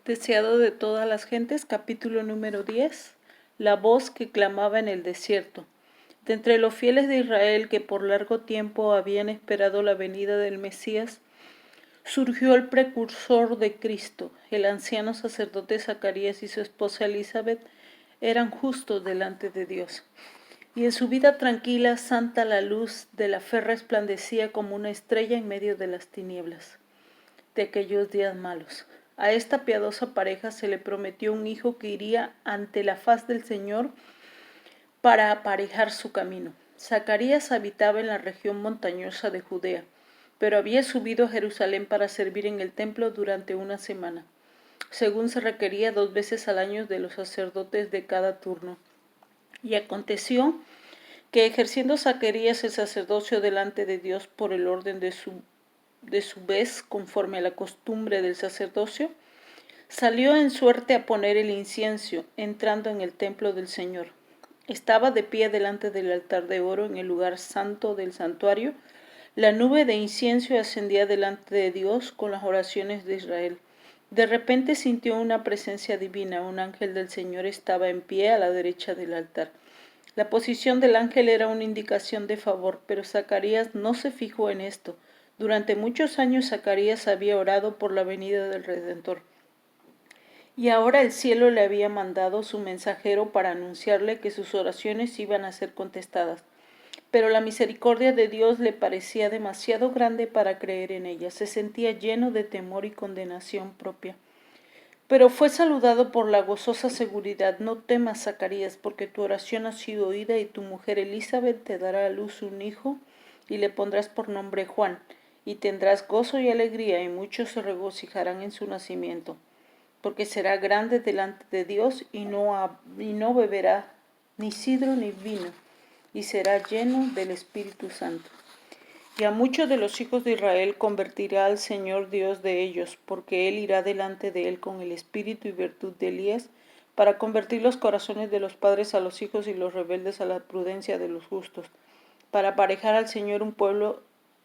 Deseado de todas las gentes, capítulo número 10. La voz que clamaba en el desierto. De entre los fieles de Israel que por largo tiempo habían esperado la venida del Mesías, surgió el precursor de Cristo. El anciano sacerdote Zacarías y su esposa Elizabeth eran justos delante de Dios. Y en su vida tranquila, santa, la luz de la fe resplandecía como una estrella en medio de las tinieblas de aquellos días malos. A esta piadosa pareja se le prometió un hijo que iría ante la faz del Señor para aparejar su camino. Zacarías habitaba en la región montañosa de Judea, pero había subido a Jerusalén para servir en el templo durante una semana, según se requería 2 veces al año de los sacerdotes de cada turno. Y aconteció que ejerciendo Zacarías el sacerdocio delante de Dios por el orden de su vez, conforme a la costumbre del sacerdocio, salió en suerte a poner el incienso, entrando en el templo del Señor. Estaba de pie delante del altar de oro en el lugar santo del santuario. La nube de incienso ascendía delante de Dios con las oraciones de Israel. De repente sintió una presencia divina. Un ángel del Señor estaba en pie a la derecha del altar. La posición del ángel era una indicación de favor, pero Zacarías no se fijó en esto. Durante muchos años Zacarías había orado por la venida del Redentor. Y ahora el cielo le había mandado su mensajero para anunciarle que sus oraciones iban a ser contestadas. Pero la misericordia de Dios le parecía demasiado grande para creer en ella. Se sentía lleno de temor y condenación propia. Pero fue saludado por la gozosa seguridad: no temas, Zacarías, porque tu oración ha sido oída y tu mujer Elizabeth te dará a luz un hijo y le pondrás por nombre Juan, y tendrás gozo y alegría, y muchos se regocijarán en su nacimiento, porque será grande delante de Dios y no beberá ni sidro ni vino, y será lleno del Espíritu Santo. Y a muchos de los hijos de Israel convertirá al Señor Dios de ellos, porque Él irá delante de él con el espíritu y virtud de Elías, para convertir los corazones de los padres a los hijos y los rebeldes a la prudencia de los justos, para aparejar al Señor un pueblo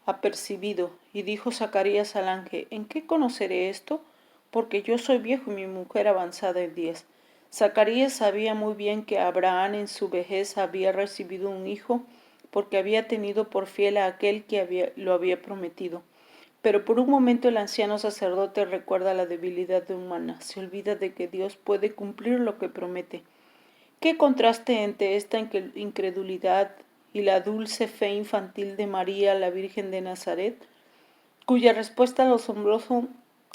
apercibido. Y dijo Zacarías al ángel: ¿en qué conoceré esto? Porque yo soy viejo y mi mujer avanzada en días. Zacarías sabía muy bien que Abraham en su vejez había recibido un hijo, porque había tenido por fiel a aquel que lo había prometido. Pero por un momento el anciano sacerdote recuerda la debilidad humana, se olvida de que Dios puede cumplir lo que promete. ¿Qué contraste entre esta incredulidad y la dulce fe infantil de María, la Virgen de Nazaret, cuya respuesta al asombroso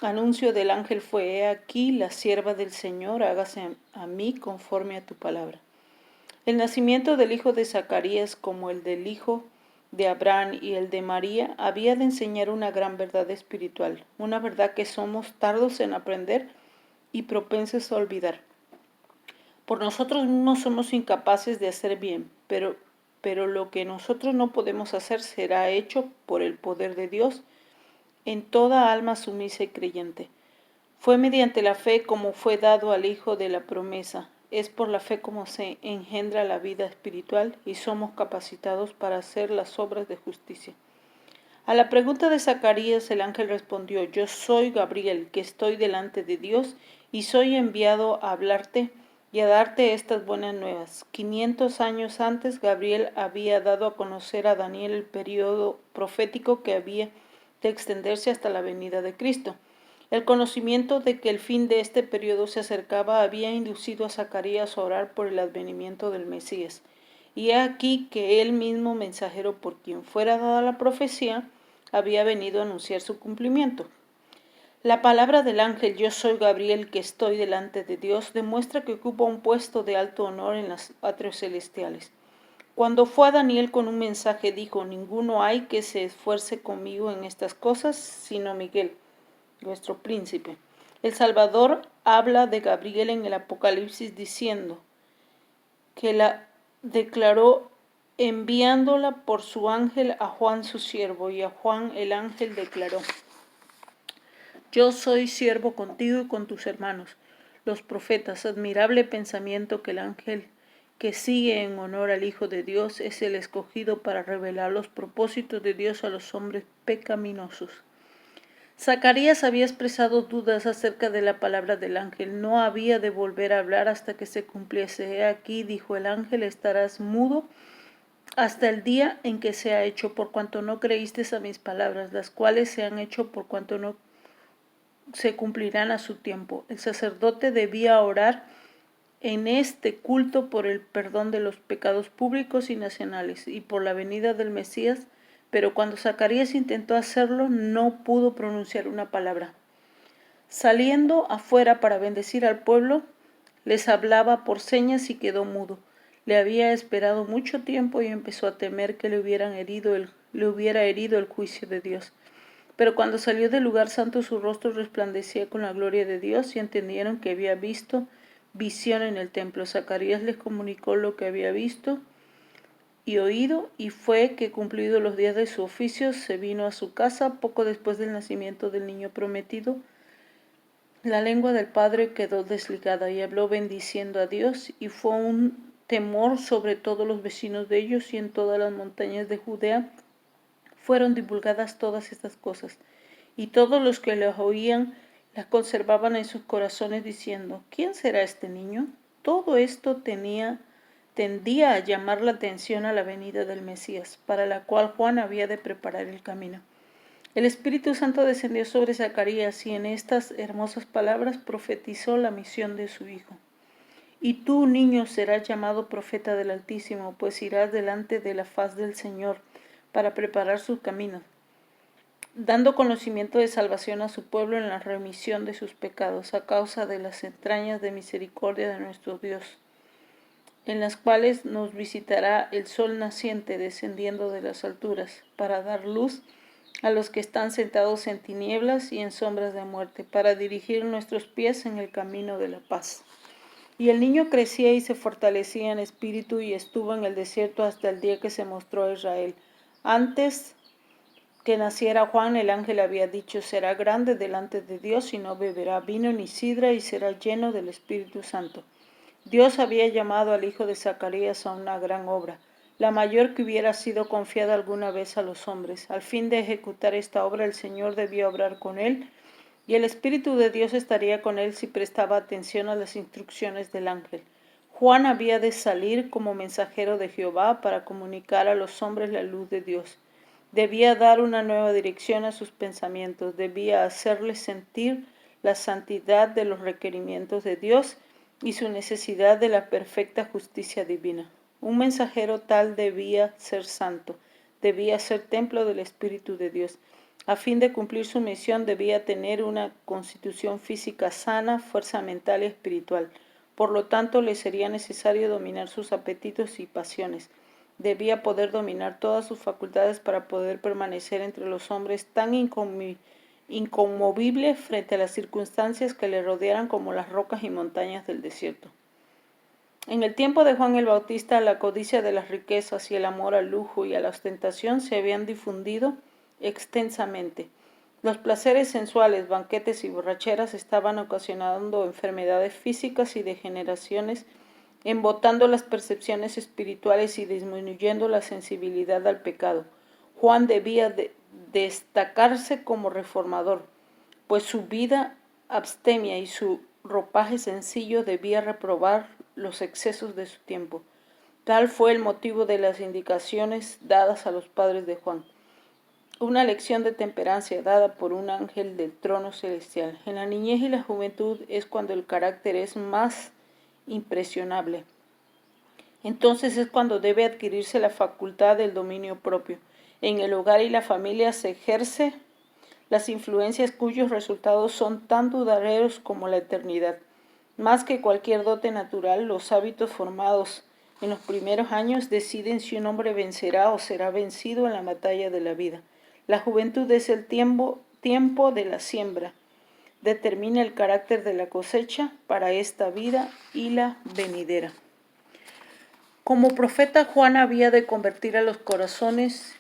anuncio del ángel fue: he aquí la sierva del Señor, hágase a mí conforme a tu palabra? El nacimiento del hijo de Zacarías, como el del hijo de Abraham y el de María, había de enseñar una gran verdad espiritual, una verdad que somos tardos en aprender y propensos a olvidar. Por nosotros mismos somos incapaces de hacer bien, pero lo que nosotros no podemos hacer será hecho por el poder de Dios en toda alma sumisa y creyente. Fue mediante la fe como fue dado al Hijo de la promesa. Es por la fe como se engendra la vida espiritual y somos capacitados para hacer las obras de justicia. A la pregunta de Zacarías el ángel respondió: yo soy Gabriel, que estoy delante de Dios y soy enviado a hablarte y a darte estas buenas nuevas. 500 años antes Gabriel había dado a conocer a Daniel el periodo profético que había de extenderse hasta la venida de Cristo. El conocimiento de que el fin de este periodo se acercaba había inducido a Zacarías a orar por el advenimiento del Mesías. Y he aquí que él mismo, mensajero por quien fuera dada la profecía, había venido a anunciar su cumplimiento. La palabra del ángel: yo soy Gabriel, que estoy delante de Dios, demuestra que ocupa un puesto de alto honor en los atrios celestiales. Cuando fue a Daniel con un mensaje, dijo: ninguno hay que se esfuerce conmigo en estas cosas, sino Miguel, nuestro príncipe. El Salvador habla de Gabriel en el Apocalipsis diciendo que la declaró enviándola por su ángel a Juan su siervo, y a Juan el ángel declaró: yo soy siervo contigo y con tus hermanos, los profetas. Admirable pensamiento que el ángel que sigue en honor al Hijo de Dios es el escogido para revelar los propósitos de Dios a los hombres pecaminosos. Zacarías había expresado dudas acerca de la palabra del ángel. No había de volver a hablar hasta que se cumpliese. He aquí, dijo el ángel, estarás mudo hasta el día en que sea hecho, por cuanto no creísteis a mis palabras, las cuales se han hecho por cuanto no se cumplirán a su tiempo. El sacerdote debía orar en este culto por el perdón de los pecados públicos y nacionales y por la venida del Mesías, pero cuando Zacarías intentó hacerlo no pudo pronunciar una palabra. Saliendo afuera para bendecir al pueblo, les hablaba por señas y quedó mudo. Le había esperado mucho tiempo y empezó a temer que le hubiera herido el juicio de Dios. Pero cuando salió del lugar santo, su rostro resplandecía con la gloria de Dios y entendieron que había visto visión en el templo. Zacarías les comunicó lo que había visto y oído, y fue que cumplidos los días de su oficio, se vino a su casa poco después del nacimiento del niño prometido. La lengua del padre quedó desligada y habló bendiciendo a Dios, y fue un temor sobre todos los vecinos de ellos, y en todas las montañas de Judea fueron divulgadas todas estas cosas. Y todos los que las oían las conservaban en sus corazones diciendo, ¿quién será este niño? Todo esto tendía a llamar la atención a la venida del Mesías, para la cual Juan había de preparar el camino. El Espíritu Santo descendió sobre Zacarías y en estas hermosas palabras profetizó la misión de su hijo. Y tú, niño, serás llamado profeta del Altísimo, pues irás delante de la faz del Señor para preparar sus caminos, dando conocimiento de salvación a su pueblo en la remisión de sus pecados, a causa de las entrañas de misericordia de nuestro Dios, en las cuales nos visitará el sol naciente descendiendo de las alturas, para dar luz a los que están sentados en tinieblas y en sombras de muerte, para dirigir nuestros pies en el camino de la paz. Y el niño crecía y se fortalecía en espíritu y estuvo en el desierto hasta el día que se mostró a Israel. Antes que naciera Juan, el ángel había dicho, será grande delante de Dios y no beberá vino ni sidra y será lleno del Espíritu Santo. Dios había llamado al hijo de Zacarías a una gran obra, la mayor que hubiera sido confiada alguna vez a los hombres. Al fin de ejecutar esta obra, el Señor debía obrar con él, y el Espíritu de Dios estaría con él si prestaba atención a las instrucciones del ángel. Juan había de salir como mensajero de Jehová para comunicar a los hombres la luz de Dios. Debía dar una nueva dirección a sus pensamientos, debía hacerles sentir la santidad de los requerimientos de Dios y su necesidad de la perfecta justicia divina. Un mensajero tal debía ser santo, debía ser templo del Espíritu de Dios. A fin de cumplir su misión debía tener una constitución física sana, fuerza mental y espiritual. Por lo tanto, le sería necesario dominar sus apetitos y pasiones. Debía poder dominar todas sus facultades para poder permanecer entre los hombres tan inconmovible frente a las circunstancias que le rodearan como las rocas y montañas del desierto. En el tiempo de Juan el Bautista, la codicia de las riquezas y el amor al lujo y a la ostentación se habían difundido extensamente. Los placeres sensuales, banquetes y borracheras estaban ocasionando enfermedades físicas y degeneraciones, embotando las percepciones espirituales y disminuyendo la sensibilidad al pecado. Juan debía destacarse como reformador, pues su vida abstemia y su ropaje sencillo debía reprobar los excesos de su tiempo. Tal fue el motivo de las indicaciones dadas a los padres de Juan. Una lección de temperancia dada por un ángel del trono celestial. En la niñez y la juventud es cuando el carácter es más impresionable. Entonces es cuando debe adquirirse la facultad del dominio propio. En el hogar y la familia se ejerce las influencias cuyos resultados son tan duraderos como la eternidad. Más que cualquier dote natural, los hábitos formados en los primeros años deciden si un hombre vencerá o será vencido en la batalla de la vida. La juventud es el tiempo de la siembra. Determina el carácter de la cosecha para esta vida y la venidera. Como profeta, Juan había de convertir a los corazones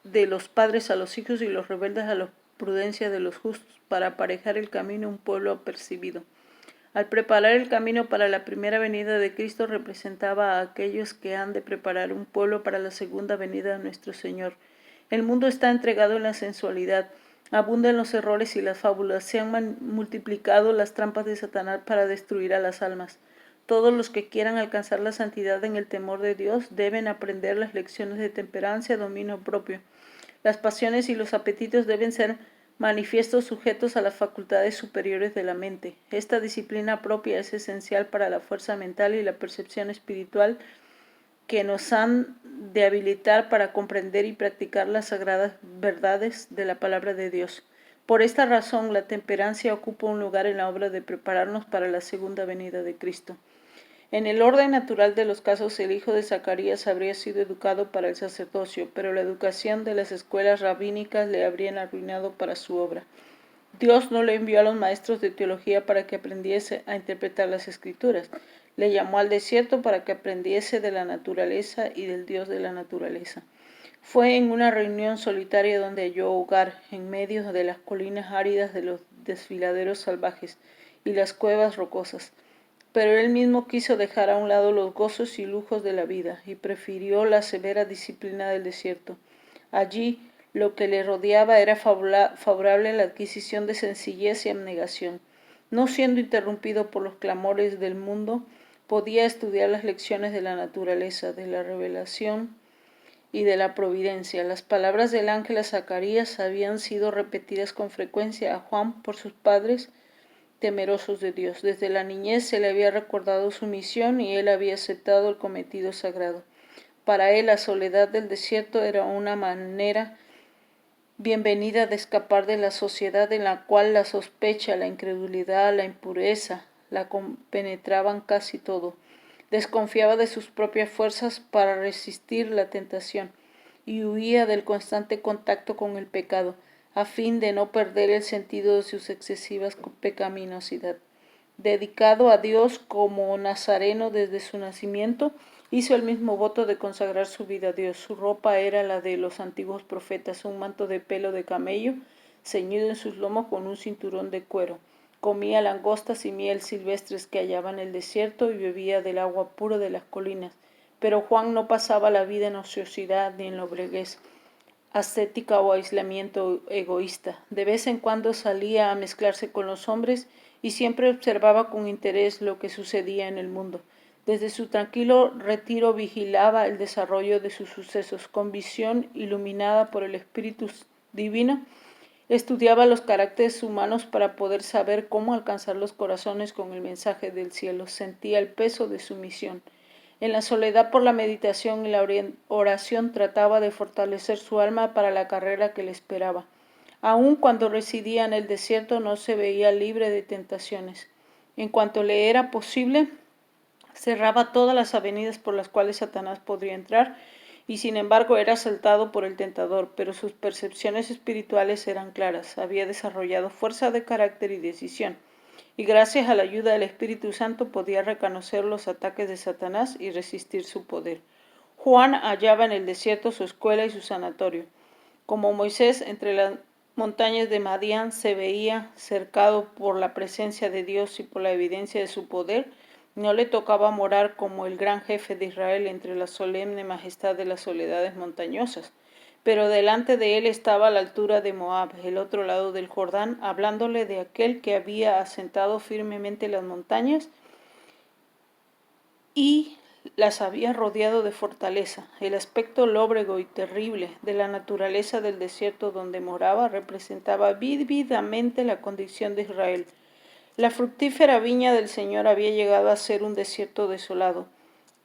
de los padres a los hijos y los rebeldes a la prudencia de los justos, para aparejar el camino a un pueblo apercibido. Al preparar el camino para la primera venida de Cristo, representaba a aquellos que han de preparar un pueblo para la segunda venida de nuestro Señor. El mundo está entregado en la sensualidad, Abundan los errores y las fábulas, se han multiplicado las trampas de Satanás para destruir a las almas. Todos los que quieran alcanzar la santidad en el temor de Dios deben aprender las lecciones de temperancia, dominio propio. Las pasiones y los apetitos deben ser manifiestos sujetos a las facultades superiores de la mente. Esta disciplina propia es esencial para la fuerza mental y la percepción espiritual que nos han de habilitar para comprender y practicar las sagradas verdades de la palabra de Dios. Por esta razón, la temperancia ocupa un lugar en la obra de prepararnos para la segunda venida de Cristo. En el orden natural de los casos, el hijo de Zacarías habría sido educado para el sacerdocio, pero la educación de las escuelas rabínicas le habrían arruinado para su obra. Dios no le envió a los maestros de teología para que aprendiese a interpretar las escrituras. Le llamó al desierto para que aprendiese de la naturaleza y del Dios de la naturaleza. Fue en una reunión solitaria donde halló hogar, en medio de las colinas áridas de los desfiladeros salvajes y las cuevas rocosas. Pero él mismo quiso dejar a un lado los gozos y lujos de la vida y prefirió la severa disciplina del desierto. Allí, lo que le rodeaba era favorable a la adquisición de sencillez y abnegación. No siendo interrumpido por los clamores del mundo, podía estudiar las lecciones de la naturaleza, de la revelación y de la providencia. Las palabras del ángel a Zacarías habían sido repetidas con frecuencia a Juan por sus padres temerosos de Dios. Desde la niñez se le había recordado su misión y él había aceptado el cometido sagrado. Para él la soledad del desierto era una manera bienvenida de escapar de la sociedad en la cual la sospecha, la incredulidad, la impureza la compenetraban casi todo. Desconfiaba de sus propias fuerzas para resistir la tentación y huía del constante contacto con el pecado, a fin de no perder el sentido de sus excesivas pecaminosidad. Dedicado a Dios como nazareno desde su nacimiento, hizo el mismo voto de consagrar su vida a Dios. Su ropa era la de los antiguos profetas, un manto de pelo de camello, ceñido en sus lomos con un cinturón de cuero. Comía langostas y miel silvestres que hallaba en el desierto y bebía del agua pura de las colinas. Pero Juan no pasaba la vida en ociosidad ni en lobreguez ascética o aislamiento egoísta. De vez en cuando salía a mezclarse con los hombres y siempre observaba con interés lo que sucedía en el mundo. Desde su tranquilo retiro vigilaba el desarrollo de sus sucesos. Con visión iluminada por el Espíritu Divino, estudiaba los caracteres humanos para poder saber cómo alcanzar los corazones con el mensaje del cielo. Sentía el peso de su misión. En la soledad por la meditación y la oración trataba de fortalecer su alma para la carrera que le esperaba. Aun cuando residía en el desierto no se veía libre de tentaciones. En cuanto le era posible, cerraba todas las avenidas por las cuales Satanás podría entrar y sin embargo era asaltado por el tentador, pero sus percepciones espirituales eran claras. Había desarrollado fuerza de carácter y decisión, y gracias a la ayuda del Espíritu Santo podía reconocer los ataques de Satanás y resistir su poder. Juan hallaba en el desierto su escuela y su sanatorio. Como Moisés entre las montañas de Madián se veía cercado por la presencia de Dios y por la evidencia de su poder, no le tocaba morar como el gran jefe de Israel entre la solemne majestad de las soledades montañosas. Pero delante de él estaba a la altura de Moab, el otro lado del Jordán, hablándole de aquel que había asentado firmemente las montañas y las había rodeado de fortaleza. El aspecto lóbrego y terrible de la naturaleza del desierto donde moraba representaba vívidamente la condición de Israel. La fructífera viña del Señor había llegado a ser un desierto desolado,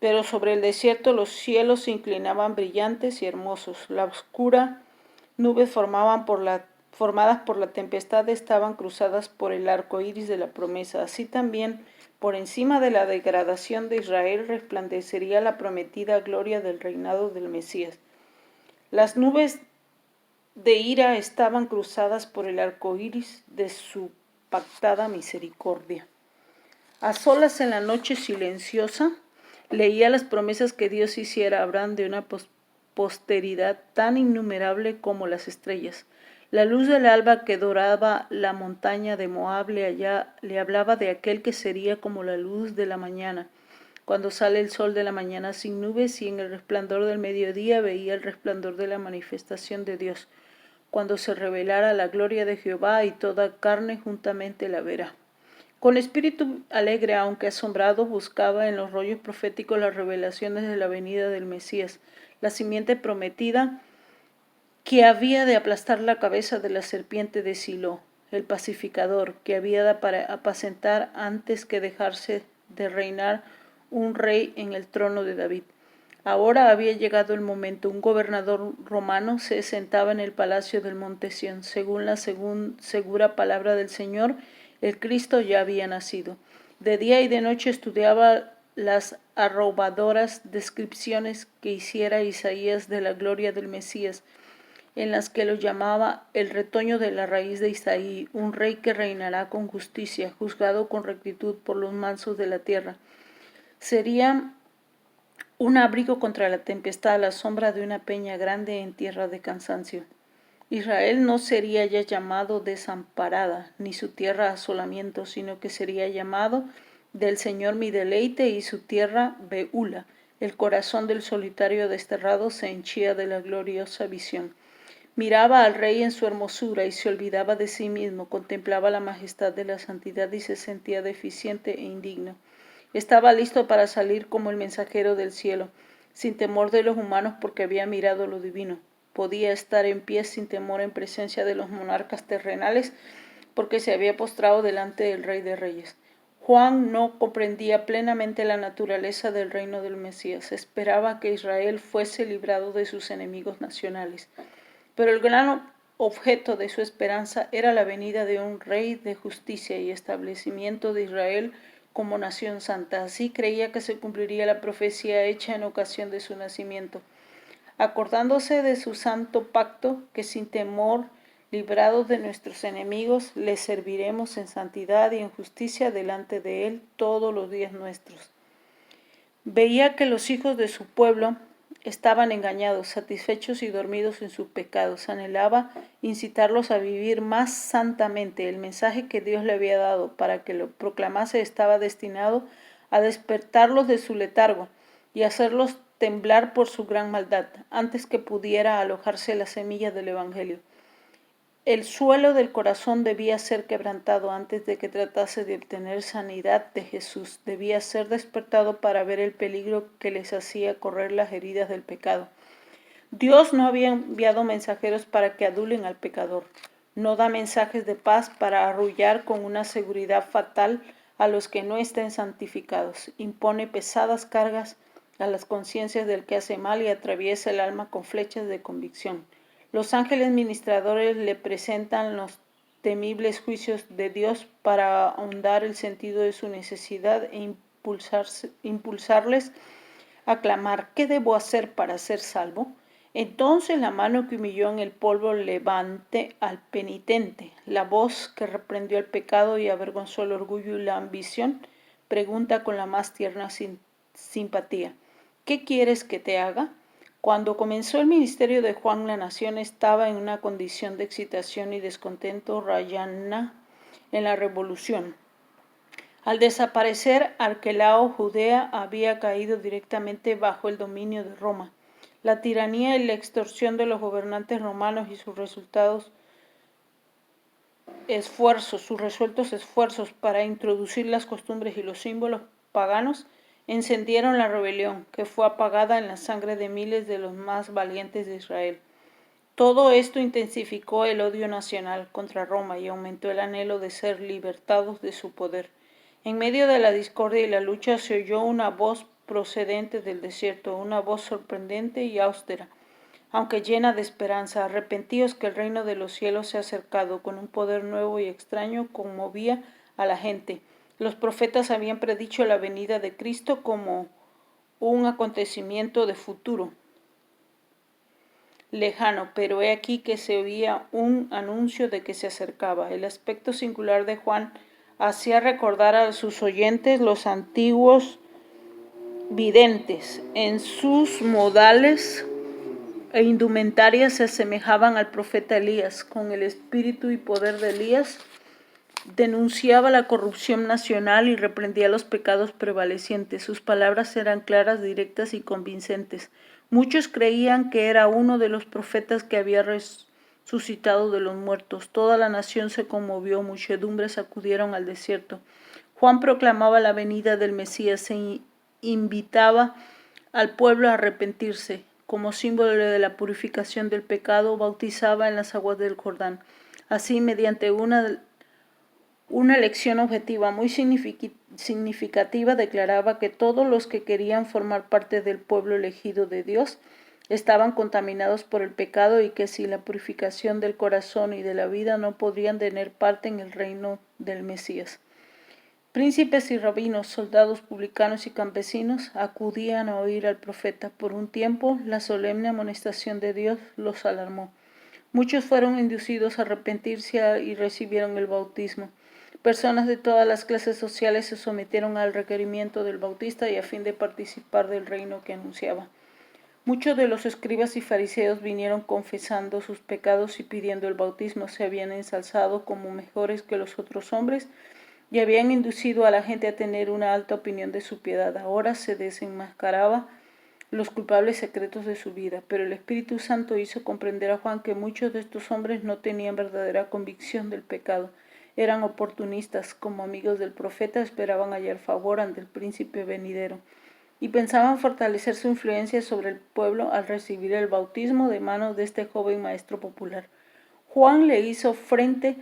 pero sobre el desierto los cielos se inclinaban brillantes y hermosos. La oscura nubes formadas por la tempestad estaban cruzadas por el arco iris de la promesa. Así también, por encima de la degradación de Israel, resplandecería la prometida gloria del reinado del Mesías. Las nubes de ira estaban cruzadas por el arco iris de su pactada misericordia. A solas en la noche silenciosa, leía las promesas que Dios hiciera a Abraham de una posteridad tan innumerable como las estrellas. La luz del alba que doraba la montaña de Moab le hablaba de aquel que sería como la luz de la mañana, cuando sale el sol de la mañana sin nubes, y en el resplandor del mediodía veía el resplandor de la manifestación de Dios. cuando se revelara la gloria de Jehová, y toda carne juntamente la verá. Con espíritu alegre, aunque asombrado, buscaba en los rollos proféticos las revelaciones de la venida del Mesías, la simiente prometida que había de aplastar la cabeza de la serpiente de Silo, el pacificador, que había de apacentar antes que dejarse de reinar un rey en el trono de David. Ahora había llegado el momento. Un gobernador romano se sentaba en el palacio del monte Sión. Según la segura palabra del Señor, el Cristo ya había nacido. De día y de noche estudiaba las arrobadoras descripciones que hiciera Isaías de la gloria del Mesías, en las que lo llamaba el retoño de la raíz de Isaí, un rey que reinará con justicia, juzgado con rectitud por los mansos de la tierra. Sería un abrigo contra la tempestad, a la sombra de una peña grande en tierra de cansancio. Israel no sería ya llamado desamparada, ni su tierra asolamiento, sino que sería llamado del Señor mi deleite, y su tierra Beula. El corazón del solitario desterrado se henchía de la gloriosa visión. Miraba al rey en su hermosura y se olvidaba de sí mismo, contemplaba la majestad de la santidad y se sentía deficiente e indigno. Estaba listo para salir como el mensajero del cielo, sin temor de los humanos, porque había mirado lo divino. Podía estar en pie sin temor en presencia de los monarcas terrenales, porque se había postrado delante del Rey de Reyes. Juan no comprendía plenamente la naturaleza del reino del Mesías. Esperaba que Israel fuese librado de sus enemigos nacionales. Pero el gran objeto de su esperanza era la venida de un rey de justicia y establecimiento de Israel como nación santa. Así creía que se cumpliría la profecía hecha en ocasión de su nacimiento, acordándose de su santo pacto, que sin temor, librados de nuestros enemigos, le serviremos en santidad y en justicia delante de él todos los días nuestros. Veía que los hijos de su pueblo estaban engañados, satisfechos y dormidos en sus pecados. Anhelaba incitarlos a vivir más santamente. El mensaje que Dios le había dado para que lo proclamase estaba destinado a despertarlos de su letargo y hacerlos temblar por su gran maldad, antes que pudiera alojarse la semilla del Evangelio. El suelo del corazón debía ser quebrantado antes de que tratase de obtener sanidad de Jesús. Debía ser despertado para ver el peligro que les hacía correr las heridas del pecado. Dios no había enviado mensajeros para que adulen al pecador. No da mensajes de paz para arrullar con una seguridad fatal a los que no estén santificados. Impone pesadas cargas a las conciencias del que hace mal y atraviesa el alma con flechas de convicción. Los ángeles ministradores le presentan los temibles juicios de Dios para ahondar el sentido de su necesidad e impulsarles a clamar: ¿qué debo hacer para ser salvo? Entonces la mano que humilló en el polvo levante al penitente. La voz que reprendió el pecado y avergonzó el orgullo y la ambición pregunta con la más tierna simpatía: ¿qué quieres que te haga? Cuando comenzó el ministerio de Juan, la nación estaba en una condición de excitación y descontento rayana en la revolución. Al desaparecer Arquelao, Judea había caído directamente bajo el dominio de Roma. La tiranía y la extorsión de los gobernantes romanos y sus resueltos esfuerzos para introducir las costumbres y los símbolos paganos encendieron la rebelión, que fue apagada en la sangre de miles de los más valientes de Israel. Todo esto intensificó el odio nacional contra Roma y aumentó el anhelo de ser libertados de su poder. En medio de la discordia y la lucha se oyó una voz procedente del desierto, una voz sorprendente y austera, aunque llena de esperanza: arrepentíos, que el reino de los cielos se ha acercado. Con un poder nuevo y extraño conmovía a la gente. Los profetas habían predicho la venida de Cristo como un acontecimiento de futuro lejano, pero he aquí que se oía un anuncio de que se acercaba. El aspecto singular de Juan hacía recordar a sus oyentes los antiguos videntes. En sus modales e indumentaria se asemejaban al profeta Elías. Con el espíritu y poder de Elías denunciaba la corrupción nacional y reprendía los pecados prevalecientes. Sus palabras eran claras, directas y convincentes. Muchos creían que era uno de los profetas que había suscitado de los muertos. Toda la nación se conmovió, muchedumbres acudieron al desierto. Juan proclamaba la venida del Mesías, invitaba al pueblo a arrepentirse. Como símbolo de la purificación del pecado, bautizaba en las aguas del Jordán. Así, mediante una lección objetiva muy significativa, declaraba que todos los que querían formar parte del pueblo elegido de Dios estaban contaminados por el pecado y que sin la purificación del corazón y de la vida no podrían tener parte en el reino del Mesías. Príncipes y rabinos, soldados, publicanos y campesinos acudían a oír al profeta. Por un tiempo, la solemne amonestación de Dios los alarmó. Muchos fueron inducidos a arrepentirse y recibieron el bautismo. Personas de todas las clases sociales se sometieron al requerimiento del bautista y a fin de participar del reino que anunciaba. Muchos de los escribas y fariseos vinieron confesando sus pecados y pidiendo el bautismo. Se habían ensalzado como mejores que los otros hombres y habían inducido a la gente a tener una alta opinión de su piedad. Ahora se desenmascaraba los culpables secretos de su vida, pero el Espíritu Santo hizo comprender a Juan que muchos de estos hombres no tenían verdadera convicción del pecado. Eran oportunistas, como amigos del profeta, esperaban hallar favor ante el príncipe venidero y pensaban fortalecer su influencia sobre el pueblo al recibir el bautismo de manos de este joven maestro popular. Juan le hizo frente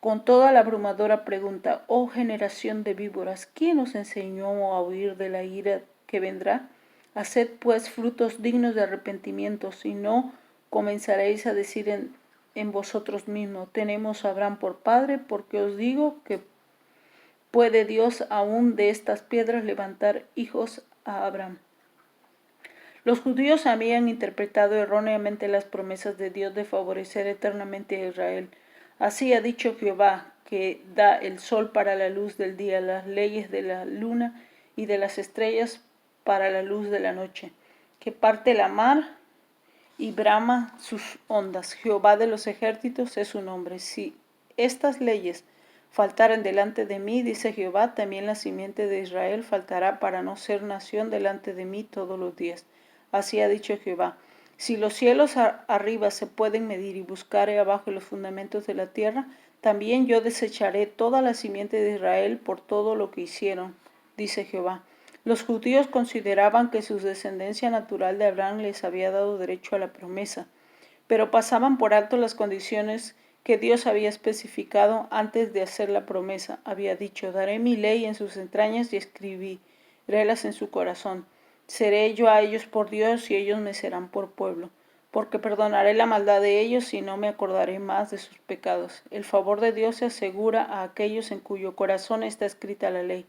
con toda la abrumadora pregunta: «Oh generación de víboras, ¿quién os enseñó a huir de la ira que vendrá? Haced pues frutos dignos de arrepentimiento, si no comenzaréis a decir en vosotros mismos: tenemos a Abraham por padre, porque os digo que puede Dios aún de estas piedras levantar hijos a Abraham». Los judíos habían interpretado erróneamente las promesas de Dios de favorecer eternamente a Israel. Así ha dicho Jehová, que da el sol para la luz del día, las leyes de la luna y de las estrellas para la luz de la noche, que parte la mar y brama sus ondas. Jehová de los ejércitos es su nombre. Si estas leyes faltaren delante de mí, dice Jehová, también la simiente de Israel faltará para no ser nación delante de mí todos los días. Así ha dicho Jehová. Si los cielos arriba se pueden medir y buscaré abajo los fundamentos de la tierra, también yo desecharé toda la simiente de Israel por todo lo que hicieron, dice Jehová. Los judíos consideraban que su descendencia natural de Abraham les había dado derecho a la promesa, pero pasaban por alto las condiciones que Dios había especificado antes de hacer la promesa. Había dicho: «Daré mi ley en sus entrañas y escribirélas en su corazón. Seré yo a ellos por Dios y ellos me serán por pueblo, porque perdonaré la maldad de ellos y no me acordaré más de sus pecados». El favor de Dios se asegura a aquellos en cuyo corazón está escrita la ley,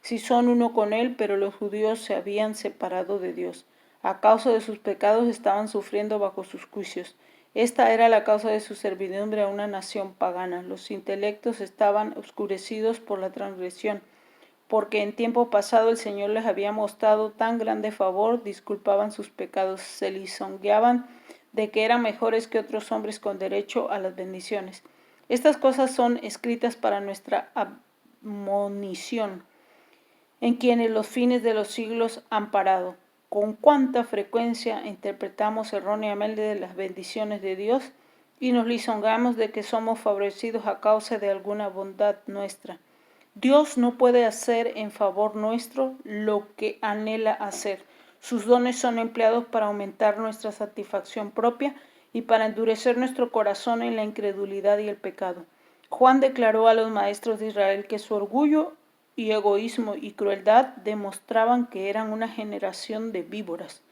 si son uno con él, pero los judíos se habían separado de Dios. A causa de sus pecados estaban sufriendo bajo sus juicios. Esta era la causa de su servidumbre a una nación pagana. Los intelectos estaban oscurecidos por la transgresión, porque en tiempo pasado el Señor les había mostrado tan grande favor, disculpaban sus pecados, se lisonjeaban de que eran mejores que otros hombres con derecho a las bendiciones. Estas cosas son escritas para nuestra admonición, en quienes los fines de los siglos han parado. Con cuánta frecuencia interpretamos erróneamente las bendiciones de Dios y nos lisonjeamos de que somos favorecidos a causa de alguna bondad nuestra. Dios no puede hacer en favor nuestro lo que anhela hacer. Sus dones son empleados para aumentar nuestra satisfacción propia y para endurecer nuestro corazón en la incredulidad y el pecado. Juan declaró a los maestros de Israel que su orgullo y egoísmo y crueldad demostraban que eran una generación de víboras,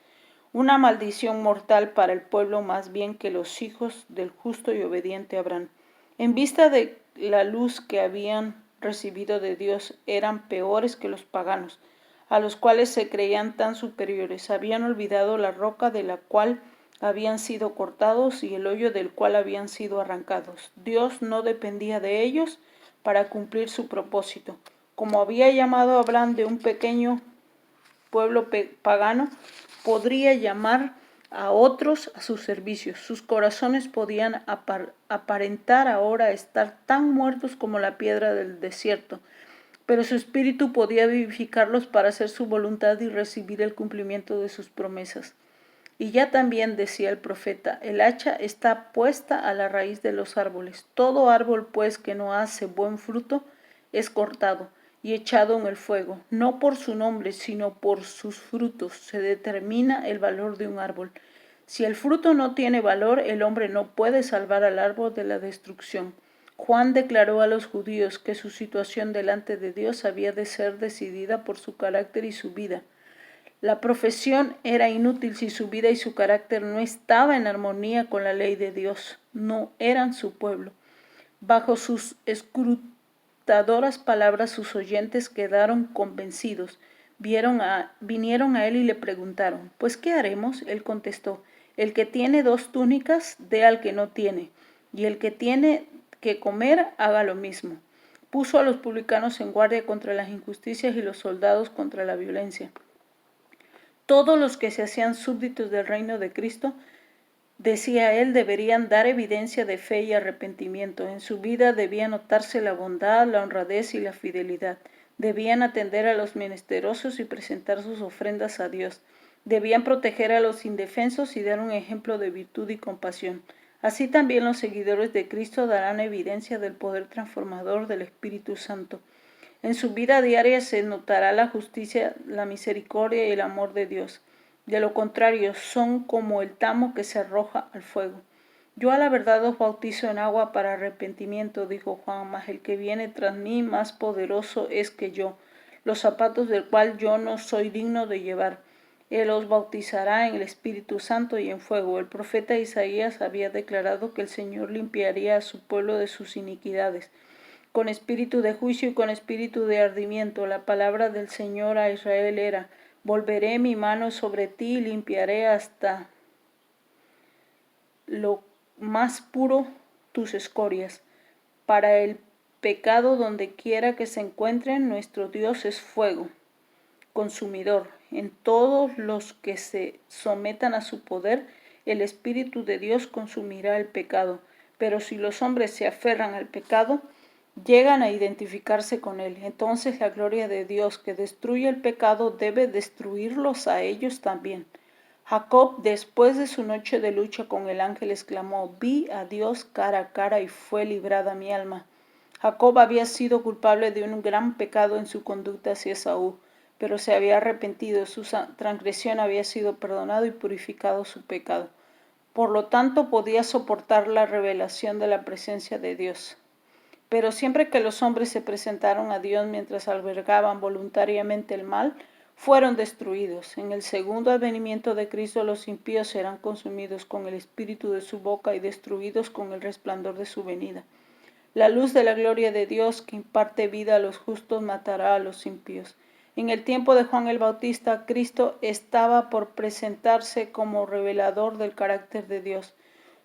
una maldición mortal para el pueblo más bien que los hijos del justo y obediente Abraham. En vista de la luz que habían recibido de Dios, eran peores que los paganos, a los cuales se creían tan superiores. Habían olvidado la roca de la cual habían sido cortados y el hoyo del cual habían sido arrancados. Dios no dependía de ellos para cumplir su propósito. Como había llamado a Abraham de un pequeño pueblo pagano, podría llamar a otros a su servicio. Sus corazones podían aparentar ahora estar tan muertos como la piedra del desierto, pero su espíritu podía vivificarlos para hacer su voluntad y recibir el cumplimiento de sus promesas. Y ya también decía el profeta, el hacha está puesta a la raíz de los árboles. Todo árbol pues que no hace buen fruto es cortado y echado en el fuego. No por su nombre, sino por sus frutos se determina el valor de un árbol. Si el fruto no tiene valor, el hombre no puede salvar al árbol de la destrucción. Juan declaró a los judíos que su situación delante de Dios había de ser decidida por su carácter y su vida. La profesión era inútil si su vida y su carácter no estaban en armonía con la ley de Dios. No eran su pueblo. Bajo sus escrutadoras palabras sus oyentes quedaron convencidos. Vinieron a él y le preguntaron, ¿pues qué haremos? Él contestó, el que tiene 2 túnicas, dé al que no tiene, y el que tiene que comer, haga lo mismo. Puso a los publicanos en guardia contra las injusticias y los soldados contra la violencia. Todos los que se hacían súbditos del reino de Cristo, decía él, deberían dar evidencia de fe y arrepentimiento. En su vida debía notarse la bondad, la honradez y la fidelidad. Debían atender a los menesterosos y presentar sus ofrendas a Dios. Debían proteger a los indefensos y dar un ejemplo de virtud y compasión. Así también los seguidores de Cristo darán evidencia del poder transformador del Espíritu Santo. En su vida diaria se notará la justicia, la misericordia y el amor de Dios. De lo contrario, son como el tamo que se arroja al fuego. Yo a la verdad os bautizo en agua para arrepentimiento, dijo Juan, mas el que viene tras mí más poderoso es que yo, los zapatos del cual yo no soy digno de llevar. Él os bautizará en el Espíritu Santo y en fuego. El profeta Isaías había declarado que el Señor limpiaría a su pueblo de sus iniquidades. Con espíritu de juicio y con espíritu de ardimiento. La palabra del Señor a Israel era, volveré mi mano sobre ti y limpiaré hasta lo más puro tus escorias. Para el pecado donde quiera que se encuentren, nuestro Dios es fuego consumidor. En todos los que se sometan a su poder, el Espíritu de Dios consumirá el pecado. Pero si los hombres se aferran al pecado, llegan a identificarse con él. Entonces la gloria de Dios que destruye el pecado debe destruirlos a ellos también. Jacob, después de su noche de lucha con el ángel, exclamó, vi a Dios cara a cara y fue librada mi alma. Jacob había sido culpable de un gran pecado en su conducta hacia Esaú, pero se había arrepentido, su transgresión había sido perdonado y purificado su pecado. Por lo tanto, podía soportar la revelación de la presencia de Dios. Pero siempre que los hombres se presentaron a Dios mientras albergaban voluntariamente el mal, fueron destruidos. En el segundo advenimiento de Cristo los impíos serán consumidos con el espíritu de su boca y destruidos con el resplandor de su venida. La luz de la gloria de Dios que imparte vida a los justos matará a los impíos. En el tiempo de Juan el Bautista, Cristo estaba por presentarse como revelador del carácter de Dios.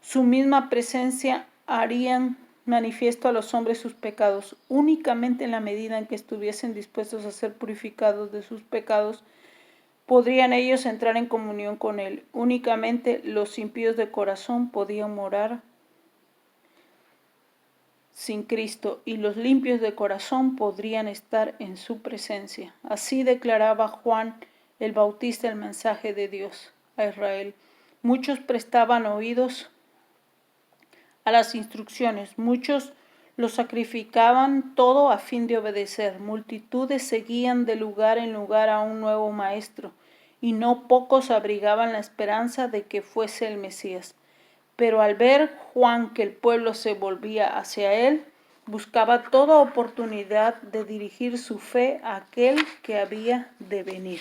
Su misma presencia harían manifiesto a los hombres sus pecados. Únicamente en la medida en que estuviesen dispuestos a ser purificados de sus pecados, podrían ellos entrar en comunión con Él. Únicamente los impíos de corazón podían morar sin Cristo, y los limpios de corazón podrían estar en su presencia. Así declaraba Juan el Bautista el mensaje de Dios a Israel. Muchos prestaban oídos a las instrucciones, muchos lo sacrificaban todo a fin de obedecer. Multitudes seguían de lugar en lugar a un nuevo maestro, y no pocos abrigaban la esperanza de que fuese el Mesías. Pero al ver Juan que el pueblo se volvía hacia él, buscaba toda oportunidad de dirigir su fe a aquel que había de venir.